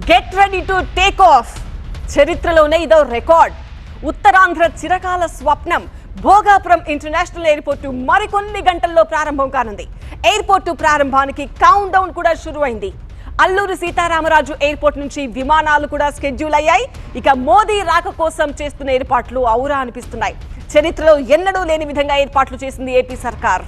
Get ready to take off. చరిత్రలోనే ఇదో record. Uttarandhra చిరకాల స్వప్నం భోగాపురం ఇంటర్నేషనల్ ఎయిర్పోర్టు మరికొన్ని గంటల్లో ప్రారంభం కానుంది. ఎయిర్పోర్టు ప్రారంభానికి కౌంట్ డౌన్ కూడా షురు అయింది. అల్లూరి సీతారామరాజు ఎయిర్పోర్ట్ నుంచి విమానాలు కూడా స్కెడ్యూల్ అయ్యాయి. ఇక మోదీ రాక కోసం చేస్తున్న ఏర్పాట్లు ఔరా అనిపిస్తున్నాయి. చరిత్రలో ఎన్నడూ లేని విధంగా ఏర్పాట్లు చేసింది ఏపీ సర్కార్.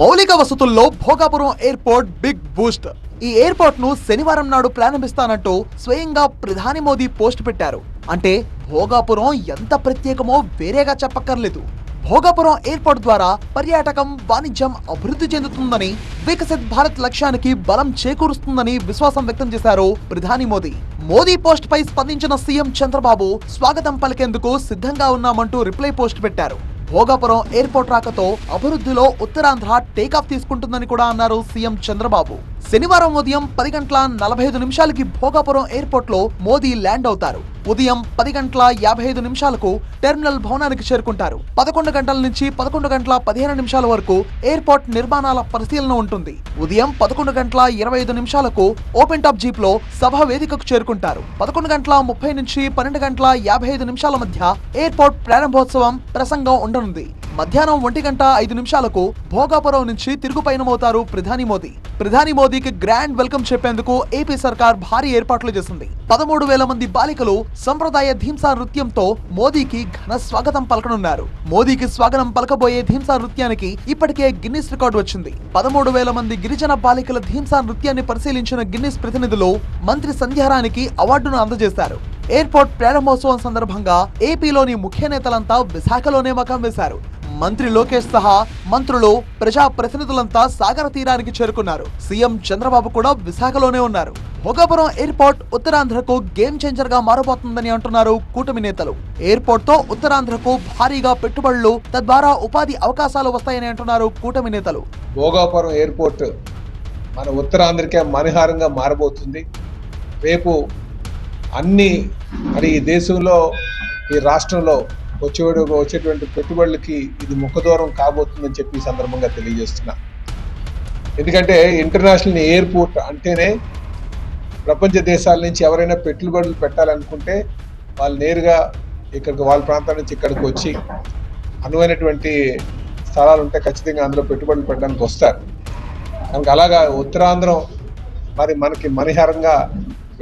మౌలిక వసతుల్లో భోగాపురం ఎయిర్పోర్ట్ బిగ్ బూస్ట్. ఈ ఎయిర్పోర్ట్ ను శనివారం నాడు ప్రారంభిస్తానంటూ స్వయంగా ప్రధాని మోదీ పోస్ట్ పెట్టారు. అంటే భోగాపురం ఎంత ప్రత్యేకమో వేరేగా చెప్పక్కర్లేదు. భోగాపురం ఎయిర్పోర్ట్ ద్వారా పర్యాటకం, వాణిజ్యం అభివృద్ధి చెందుతుందని, వికసిత్ భారత్ లక్ష్యానికి బలం చేకూరుస్తుందని విశ్వాసం వ్యక్తం చేశారు ప్రధాని మోదీ. మోదీ పోస్ట్ పై స్పందించిన సీఎం చంద్రబాబు స్వాగతం పలికేందుకు సిద్ధంగా ఉన్నామంటూ రిప్లై పోస్ట్ పెట్టారు. భోగాపురం ఎయిర్పోర్ట్ రాకతో అభివృద్ధిలో ఉత్తరాంధ్ర టేకాఫ్ తీసుకుంటుందని కూడా అన్నారు సీఎం చంద్రబాబు. శనివారం ఉదయం 10:45 భోగాపురం ఎయిర్పోర్ట్ లో మోదీ ల్యాండ్ అవుతారు. ఉదయం 10:55 టెర్మినల్ భవనానికి చేరుకుంటారు. 11 గంటల నుంచి 11:15 వరకు ఎయిర్పోర్ట్ నిర్మాణాల పరిశీలన ఉంటుంది. ఉదయం 11:25 ఓపెన్ టాప్ జీప్ లో సభా వేదికకు చేరుకుంటారు. 11:30 నుంచి 12:55 మధ్య ఎయిర్పోర్ట్ ప్రారంభోత్సవం ప్రసంగం ఉండనుంది. మధ్యాహ్నం 1:05 భోగాపురం నుంచి తిరుగు పయనమవుతారు ప్రధాని మోదీ. ప్రధాని మోదీకి గ్రాండ్ వెల్కమ్ చెప్పేందుకు ఏపీ సర్కార్ భారీ ఏర్పాట్లు చేసింది. 13,000 మంది బాలికలు సంప్రదాయ ధీంసా నృత్యంతో మోదీకి ఘన స్వాగతం పలకనున్నారు. మోదీకి స్వాగతం పలకబోయే ధీంసా నృత్యానికి ఇప్పటికే గిన్నిస్ రికార్డు వచ్చింది. 13,000 మంది గిరిజన బాలికల ధీంసా నృత్యాన్ని పరిశీలించిన గిన్నిస్ ప్రతినిధులు మంత్రి సంధ్యారానికి అవార్డును అందజేశారు. ఎయిర్పోర్ట్ ప్రారంభోత్సవం సందర్భంగా ఏపీలోని ముఖ్య నేతలంతా విశాఖలోనే మకాం వేశారు. మంత్రి లోకేష్ సహా మంత్రులు, ప్రజా ప్రతినిధులంతా సాగర తీరానికి చేరుకున్నారు. సీఎం చంద్రబాబు కూడా విశాఖలోనే ఉన్నారు. భోగాపురం ఎయిర్పోర్ట్ ఉత్తరాంధ్రకు గేమ్ చేంజర్ గా మారబోతుందని అంటున్నారు కూటమి నేతలు. ఎయిర్పోర్ట్ తో ఉత్తరాంధ్రకు భారీగా పెట్టుబడులు, తద్వారా ఉపాధి అవకాశాలు వస్తాయని అంటున్నారు కూటమి నేతలు. భోగాపురం ఎయిర్పోర్ట్ మన ఉత్తరాంధ్రకే మణిహారంగా మారబోతుంది. రేపు మరి ఈ దేశంలో, ఈ రాష్ట్రంలో వచ్చేటువంటి పెట్టుబడులకి ఇది ముఖదూరం కాబోతుందని చెప్పి ఈ సందర్భంగా తెలియజేస్తున్నా. ఎందుకంటే ఇంటర్నేషనల్ ఎయిర్పోర్ట్ అంటేనే ప్రపంచ దేశాల నుంచి ఎవరైనా పెట్టుబడులు పెట్టాలనుకుంటే వాళ్ళు నేరుగా ఇక్కడికి, వాళ్ళ ప్రాంతాల నుంచి ఇక్కడికి వచ్చి అనువైనటువంటి స్థలాలు ఉంటే ఖచ్చితంగా అందులో పెట్టుబడులు పెట్టడానికి వస్తారు. కనుక అలాగా ఉత్తరాంధ్రం మనకి మణిహారంగా,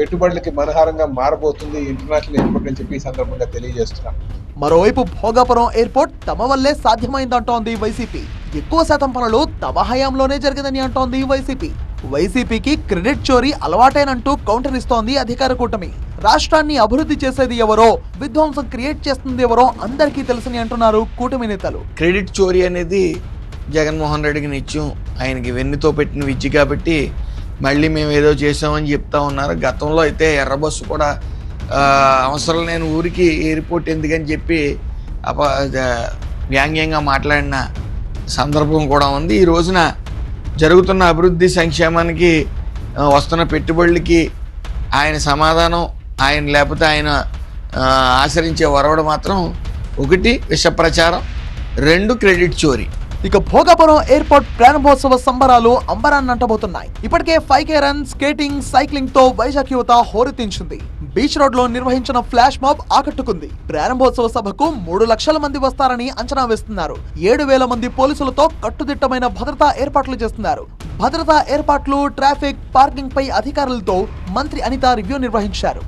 పెట్టుబడులకి మణిహారంగా మారబోతుంది ఇంటర్నేషనల్ ఎయిర్పోర్ట్ అని చెప్పి ఈ సందర్భంగా తెలియజేస్తున్నాం. మరోవైపు భోగాపురం ఎయిర్పోర్ట్ తమ వల్లే సాధ్యమైందంటోంది వైసీపీ. ఎక్కువ శాతం పనులు తమ హయాంలోనే జరిగిందని అంటోంది వైసీపీ. వైసీపీకి క్రెడిట్ చోరీ అలవాటేనంటూ కౌంటర్ ఇస్తోంది అధికార కూటమి. రాష్ట్రాన్ని అభివృద్ధి చేసేది ఎవరో, విధ్వంసం క్రియేట్ చేస్తుంది ఎవరో అందరికీ తెలుసని అంటున్నారు కూటమి నేతలు. క్రెడిట్ చోరీ అనేది జగన్మోహన్ రెడ్డికి నిత్యం ఆయనకి వెన్నుతో పెట్టిన విద్య కాబట్టి మళ్ళీ మేము ఏదో చేసామని చెప్తా ఉన్నారు. గతంలో అయితే ఎర్రబస్సు కూడా అవసరం లేని ఊరికి ఎయిర్పోర్ట్ ఎందుకని చెప్పి వ్యాంగ్యంగా మాట్లాడిన సందర్భం కూడా ఉంది. ఈ రోజున జరుగుతున్న అభివృద్ధి సంక్షేమానికి, వస్తున్న పెట్టుబడులకి ఆయన సమాధానం, ఆయన లేకపోతే ఆయన ఆచరించే వరవడు మాత్రం 1 విష ప్రచారం, 2 క్రెడిట్ చోరీ. ఇక భోగాపురం ఎయిర్పోర్ట్ ప్రారంభోత్సవ సంబరాలు అంబరాన్నంటబోతున్నాయి. ఇప్పటికే 5K రన్, స్కేటింగ్, సైక్లింగ్ తో వైజాగ్ యువత హోరెత్తించింది. బీచ్ రోడ్ లో నిర్వహించిన ఫ్లాష్ మాబ్ ఆకట్టుకుంది. ప్రారంభోత్సవ సభకు 3 లక్షల మంది వస్తారని అంచనా వేస్తున్నారు. 7,000 మంది పోలీసులతో కట్టుదిట్టమైన భద్రతా ఏర్పాట్లు చేస్తున్నారు. భద్రతా ఏర్పాట్లు, ట్రాఫిక్, పార్కింగ్ పై అధికారులతో మంత్రి అనిత రివ్యూ నిర్వహించారు.